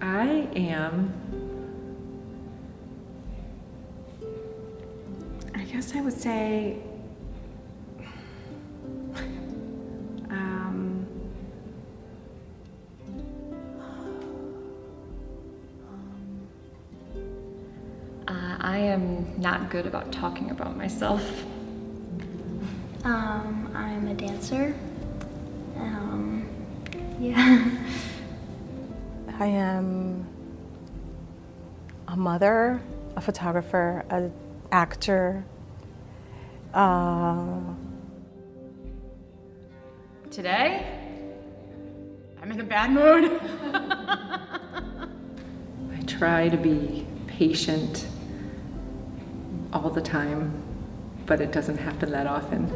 I am, I guess I would say, I am not good about talking about myself. I'm a dancer. Yeah. I am a mother, a photographer, an actor. Today, I'm in a bad mood. I try to be patient all the time, but it doesn't happen that often.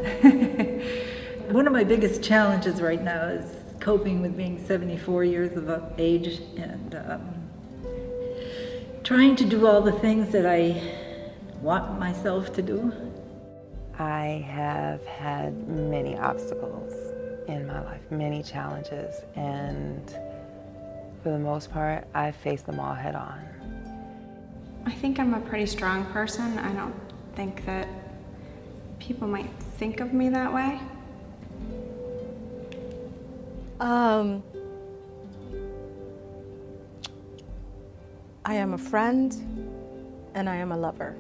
One of my biggest challenges right now is coping with being 74 years of age and trying to do all the things that I want myself to do. I have had many obstacles in my life, many challenges, and for the most part, I've faced them all head on. I think I'm a pretty strong person. I don't think that people might think of me that way. I am a friend and I am a lover.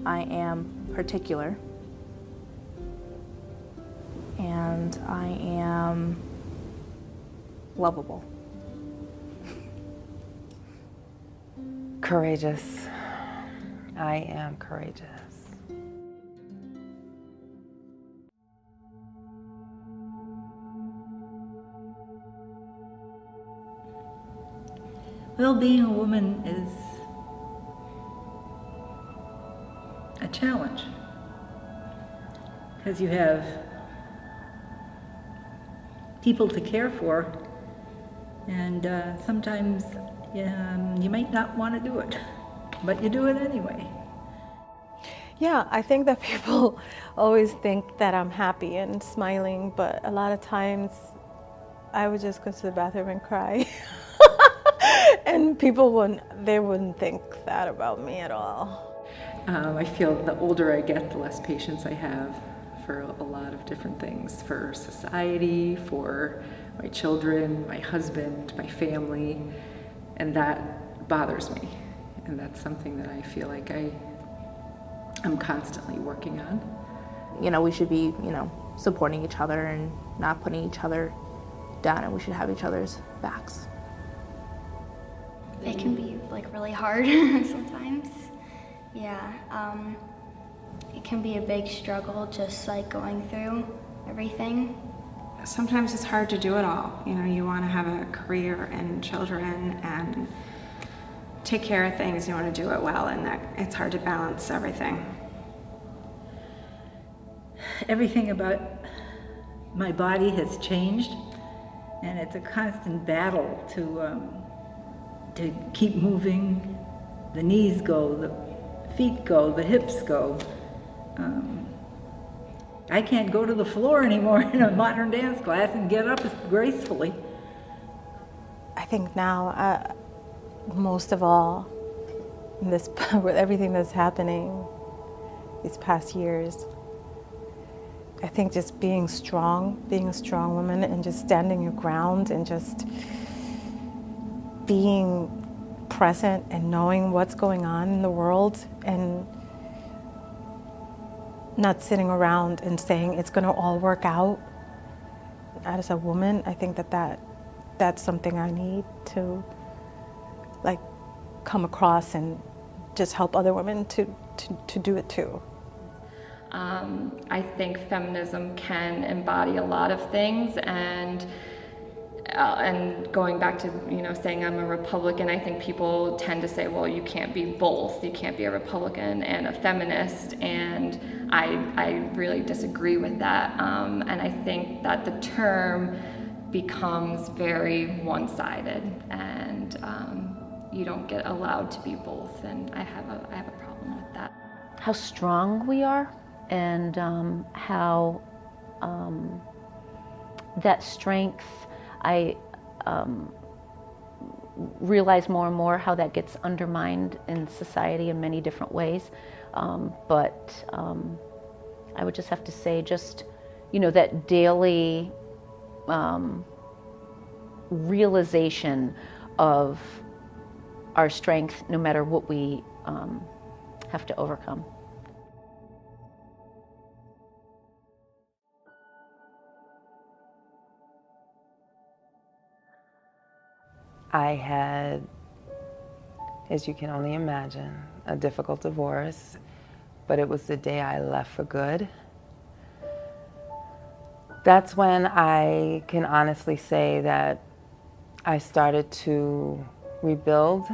I am particular, and I am lovable. Courageous. I am courageous. Well, being a woman is a challenge because you have people to care for, and sometimes you might not want to do it, but you do it anyway. Yeah, I think that people always think that I'm happy and smiling, but a lot of times I would just go to the bathroom and cry. And people wouldn't think that about me at all. I feel the older I get, the less patience I have for a lot of different things, for society, for my children, my husband, my family, and that bothers me. And that's something that I feel like I'm constantly working on. You know, we should be, supporting each other and not putting each other down, and we should have each other's backs. It can be really hard sometimes. Yeah, it can be a big struggle just going through everything. Sometimes it's hard to do it all. You want to have a career and children and take care of things. You want to do it well, and that it's hard to balance everything. Everything about my body has changed, and it's a constant battle to keep moving. The knees go, the feet go, the hips go. I can't go to the floor anymore in a modern dance class and get up gracefully. I think now, most of all, with everything that's happening these past years, I think just being a strong woman and just standing your ground and just being present and knowing what's going on in the world and not sitting around and saying it's going to all work out. As a woman, I think that's something I need to come across and just help other women to do it too. I think feminism can embody a lot of things, and going back to saying I'm a Republican, I think people tend to say, well, you can't be both. You can't be a Republican and a feminist, and I really disagree with that. And I think that the term becomes very one-sided, and you don't get allowed to be both, and I have a problem with that. How strong we are, and how that strength, realize more and more how that gets undermined in society in many different ways. But I would just have to say, just, that daily realization of our strength, no matter what we have to overcome. I had, as you can only imagine, a difficult divorce, but it was the day I left for good. That's when I can honestly say that I started to rebuild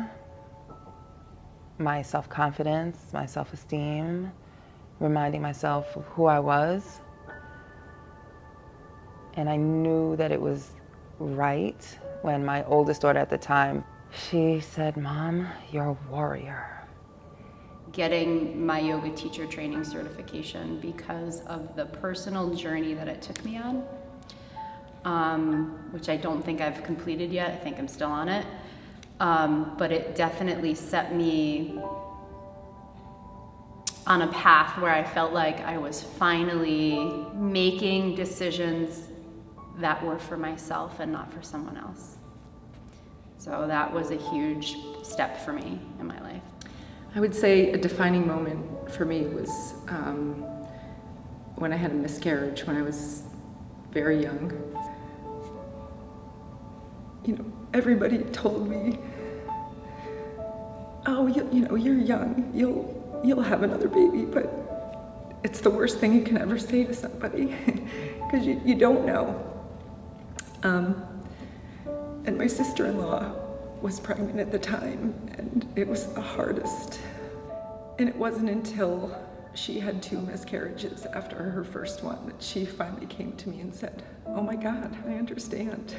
my self-confidence, my self-esteem, reminding myself of who I was. And I knew that it was right when my oldest daughter at the time, she said, "Mom, you're a warrior." Getting my yoga teacher training certification because of the personal journey that it took me on, which I don't think I've completed yet. I think I'm still on it. But it definitely set me on a path where I felt like I was finally making decisions that were for myself and not for someone else. So that was a huge step for me in my life. I would say a defining moment for me was when I had a miscarriage when I was very young. Everybody told me, "Oh, you're young. You'll have another baby," but it's the worst thing you can ever say to somebody because you don't know. And my sister-in-law was pregnant at the time, and it was the hardest. And it wasn't until she had 2 miscarriages after her first one that she finally came to me and said, "Oh my God, I understand."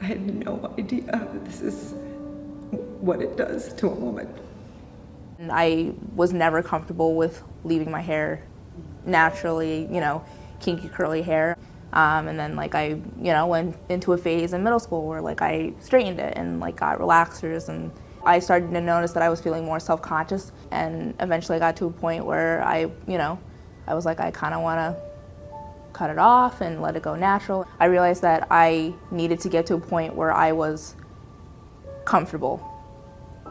I had no idea that this is what it does to a woman. I was never comfortable with leaving my hair naturally, kinky curly hair. And then I went into a phase in middle school where I straightened it and got relaxers, and I started to notice that I was feeling more self-conscious, and eventually I got to a point where I was like, I kind of want to cut it off and let it go natural. I realized that I needed to get to a point where I was comfortable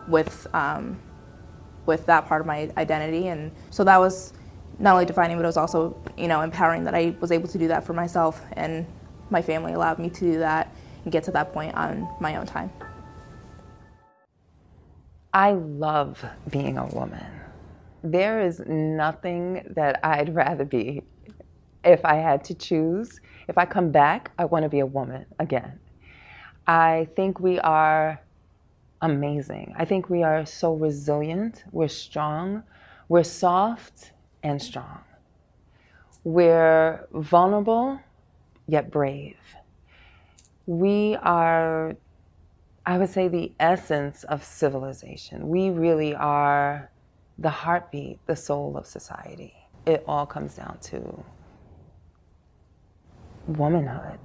with that part of my identity, and so that was not only defining, but it was also, empowering that I was able to do that for myself, and my family allowed me to do that and get to that point on my own time. I love being a woman. There is nothing that I'd rather be if I had to choose. If I come back, I want to be a woman again. I think we are amazing. I think we are so resilient. We're strong. We're soft and strong. We're vulnerable, yet brave. We are, I would say, the essence of civilization. We really are the heartbeat, the soul of society. It all comes down to womanhood.